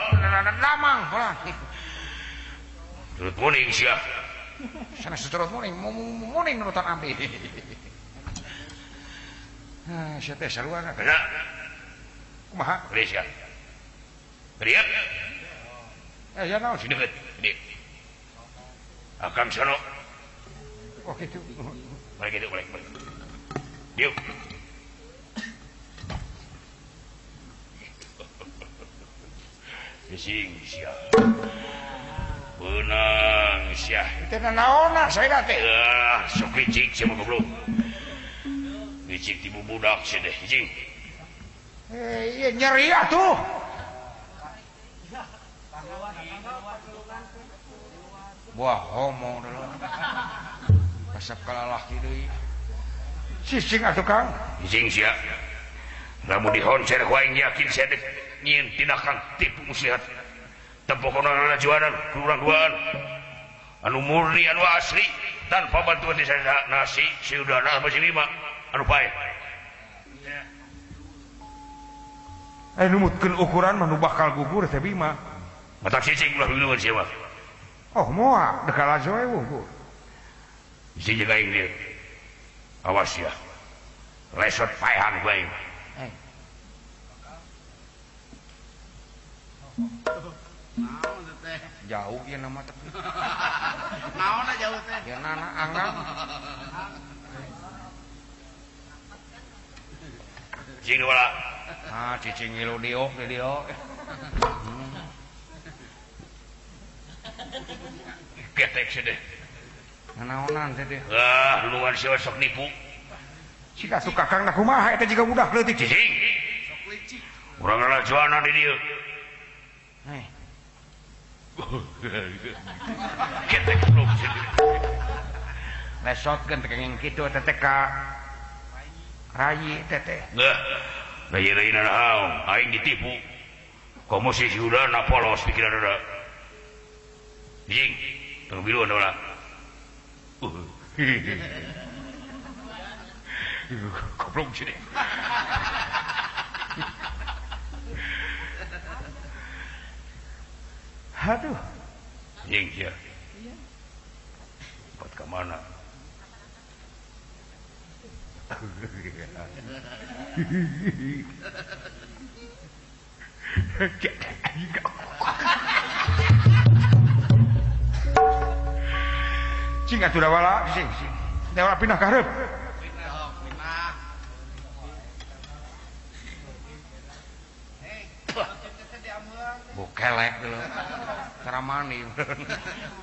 Damang kulan. Turut muning sia. Sana seturut muning, muning nurutan abdi. Sia teh saluana. Kana. Kumaha? Beri sia. Beriak. Ya naon Sini dekat. Ini. Akang sono. Oh gitu. Balik itu, balik. Diuk. Bising sia. Benang sia. Teh naonna saya teh. Sok licik sia mah goblok. Licik ti budak sia deh, hijing. Iya nyeri atuh. Buah homo dulu. Pasap kalalaki deui. Sising atuh Kang. Hijing sia. Lamun dihoncer ku aing yakin sia deh nyieun tindakan tipu muslihat. Tempokona juaran kurang duaan. Anu murni anu asli tanpa bantuan di sana nasi siudana masih 5 anu pae. Numutkeun ukuran mah nu bakal gugur teh Bima. Matak cicing ulah minuman sia mah. Oh moal dekala joe wuh. Isi jaga aing dia. Awas ya. Resot paehan ku aing. Naon teh? Jauh ieu nama teh. Naon jauh teh? Ya nana anggang. Cing wala. Cicing ngilu diok di diok. Ketek sia deh. Nanaonan teh deh. Luan sia sok nipu. Cika suka Kang da kumaha eta jiga budak leutik. Cicing. Sok licik. Urang ngalajuana di dieu. Ketek belum sia deh. Lesotkeun teh kenging kitu teh teh ka rayi teh teh. Lain-lain naon, aing ditipu. Komo si Sudana polos pikiran ada. Jing, tong bilu anda lah. Goblok sini. Aduh. Jing ya. Buat ke mana? Cing atuh da wala sing. Da wala pindah ka hareup. Pindah. Bukelek dulu. Karamani.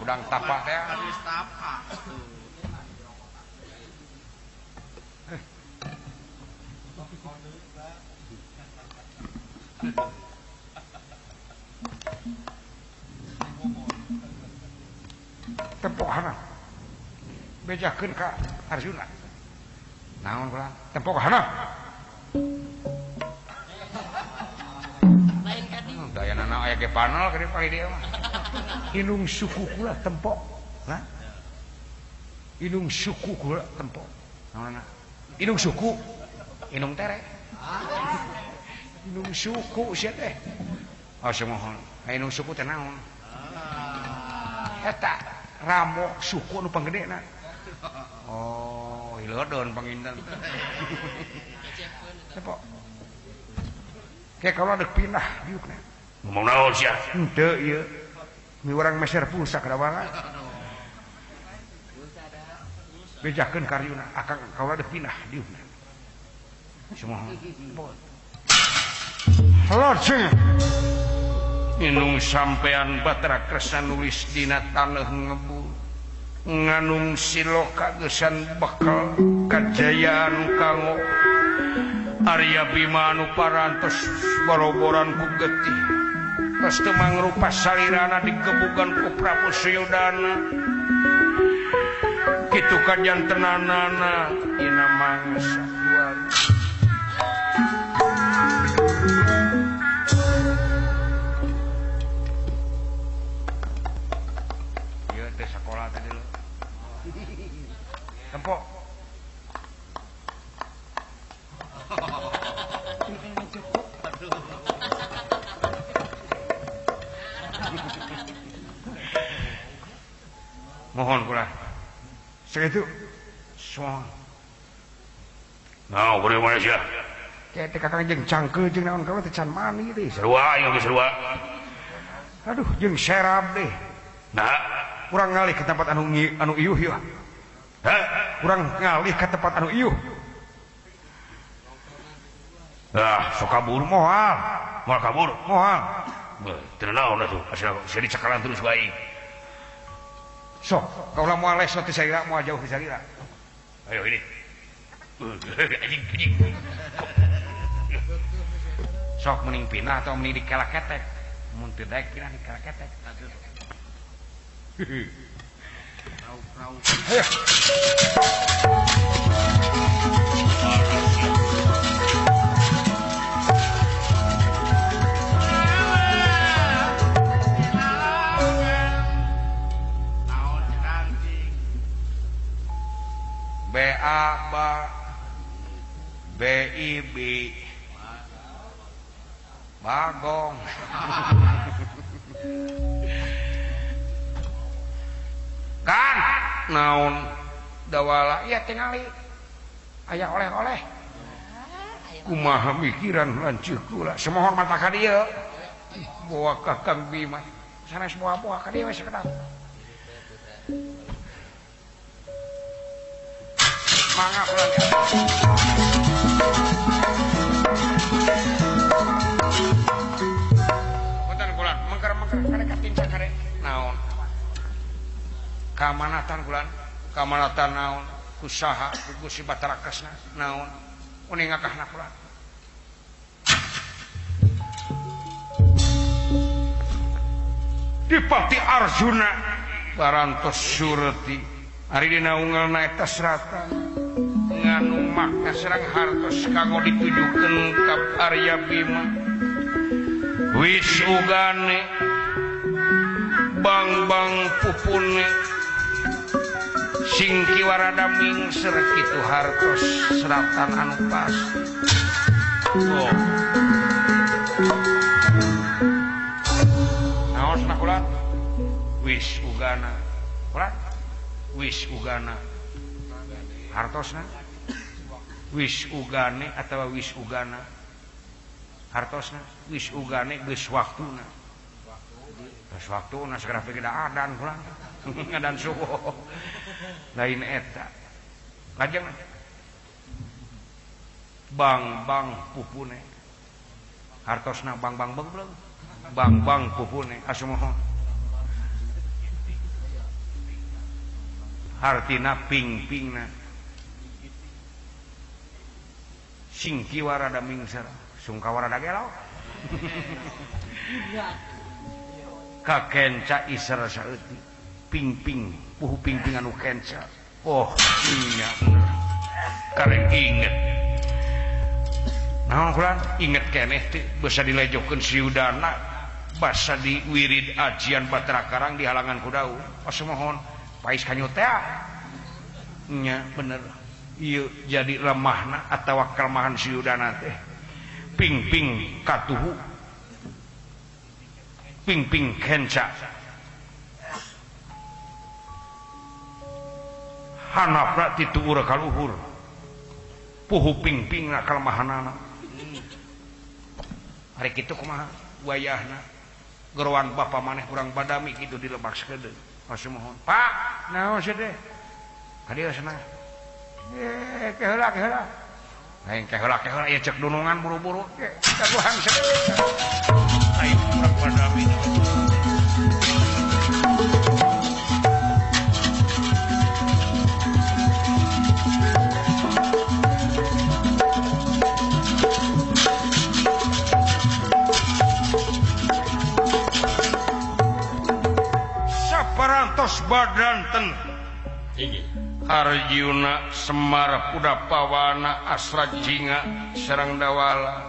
Udang tapak teh. Habis tapak. Tempohana. Bejakeun ka Arjuna. Naon kula? Tempohana. Lain kadi. Dayana aya ge panel ke pagi dia mah. Inung suku kula tempok. Nah. Inung suku kula tempok. Naonna? Inung suku. Inung tere. Inung suku sia teh. Oh semohon. Inung suku teh naon? Eta ramo suku anu panggedena. Oh, hilodon panginten. Tempok. Kayak kalau ada pindah diukna. Ngomong naon sia? Henteu ieu. Mi urang meser pulsa kadawangan. Bejakeun karyuna akang kalau ada pindah diukna. Semua. Halo, cing. Inung sampean Batra Kresna nulis dina taneuh ngebu. Nganung siloka geusan bekal kajayaan kanggo Arya Bima anu parantos boroboran ku getih pasti mangrupa salirana digebukan ku Prabu Suyudana kitu kajantenanana ina mangsa jual ieu teh sekolah tadi lo tempo mohon kula segitu soal nah boleh mana sih kayak kakak jeung cangkeul jeung naon kaula teh can mani teh sarua yang sarua aduh jeung serap deh nah kurang ngalih ke tempat anu ieuh ya hah kurang ngalih ke tempat anu ieuh sok kabur moal kabur moal teu naon atuh asal dicakalan terus bae sok kaulah moal les teh salira moal jauh ke salira ayo ini anjing sok mending pindah atau mending dikelak ketek mun teu daek pindah dikelak ketek ayo BIB Bagong kan naon dawala iya tingali aya oleh-oleh kumaha mikiran lanceuk kula semohon mata ka dieu bawa ka Kang Bima sanes bawa ka dieu we sakedap mangga kula punten kula mengker kare katinca kare naon kamanatan kula kamanatan naon kusaha ku Gusti Batarakesna naon uning ngakahna kula Dipati Arjuna barantos surti ari dina unggalna eta seratan nganu makna serang hartos kanggo ditujukeun ka Arya Bima wis ugane bang pupune sing kiwarada mingser kitu hartos seratan anu pas oh naon sakulat wis ugana kulat wis ugana hartosna wis ugane atawa wis ugana hartosna wis ugane geus waktuna geus waktuna segera pikeun adan pulang ngadan subuh lain eta lajeng bang pupune hartosna bang beung bang pupune asumohon hartina ping-pingna sing kiwarada mingser sungkawarada gelo ka kenca iser saeuti ping-ping puhu ping-ping anu kenca oh nya kareng inget naon kulan inget keneh teh basa dilejokeun Suyudana basa di wirid ajian Batrakarang di halangan ku daun asumohon pais kanyu teh nya bener ieu jadi lemahna atawa kelemahan Suyudana teh ping-ping katuhu ping-ping kenca hanapna tituur ka luhur puhu ping-pingna kelemahanana ari kitu kumaha wayahna gerowan bapa maneh kurang badami kitu dilebak sakedeung asumohon Pak naon sih teh kadieu cenah keheula lain keheula ieu cek dunungan buru-buru kaguhan sakedeung aing kurang badami Padanten Harjuna Semar Pudapawana Asra Jinga Serang Dawala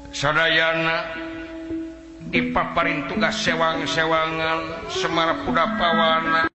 Sadayana dipaparin tugas sewang-sewangan Semar Pudapawana